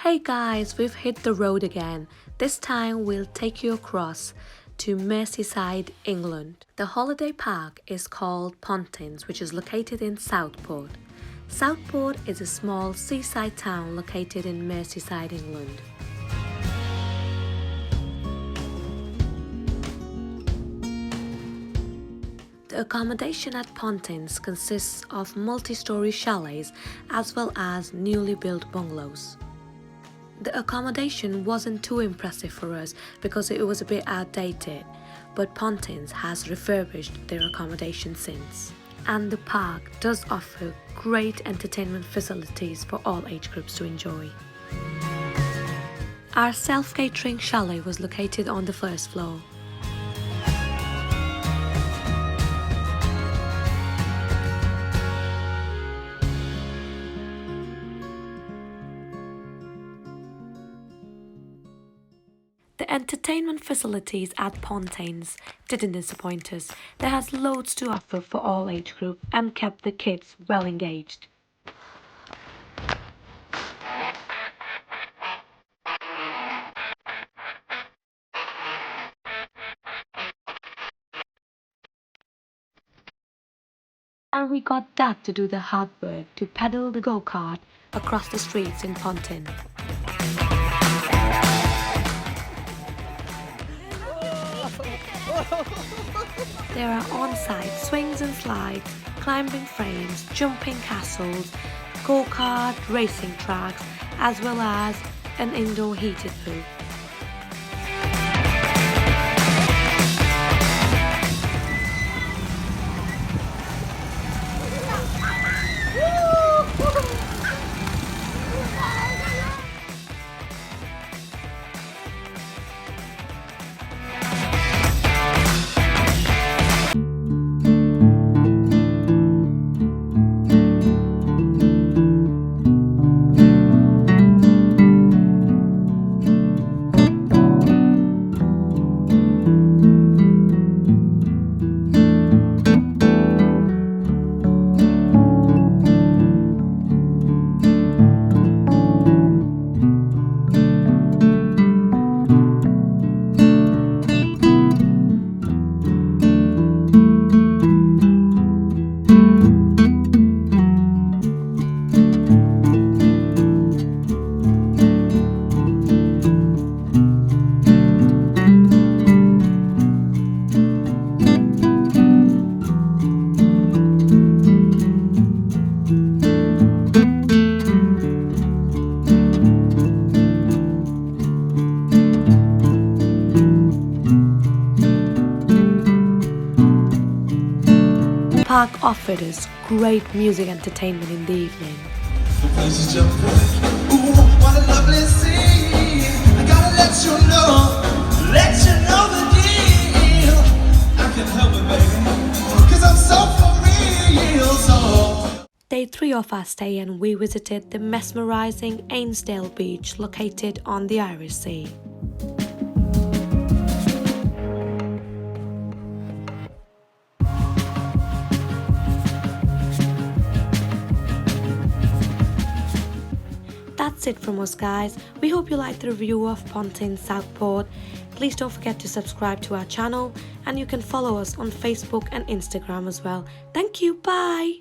Hey guys, we've hit the road again. This time we'll take you across to Merseyside, England. The holiday park is called Pontins, which is located in Southport. Southport is a small seaside town located in Merseyside, England. The accommodation at Pontins consists of multi-storey chalets as well as newly built bungalows. The accommodation wasn't too impressive for us because it was a bit outdated, but Pontins has refurbished their accommodation since. And the park does offer great entertainment facilities for all age groups to enjoy. Our self-catering chalet was located on the first floor. The entertainment facilities at Pontins didn't disappoint us. They had loads to offer for all age groups and kept the kids well engaged. And we got Dad to do the hard work to pedal the go-kart across the streets in Pontins. There are on-site swings and slides, climbing frames, jumping castles, go-kart racing tracks, as well as an indoor heated pool. The park offered us great music entertainment in the evening. The place is jumping. Ooh, what a lovely scene. I gotta let you know the deal. I can't help it, baby, 'cause I'm so for real, so. Day 3 of our stay, and we visited the mesmerising Ainsdale beach located on the Irish Sea. That's it from us, guys. We hope you liked the review of Pontins Southport. Please don't forget to subscribe to our channel, and you can follow us on Facebook and Instagram as well. Thank you, bye!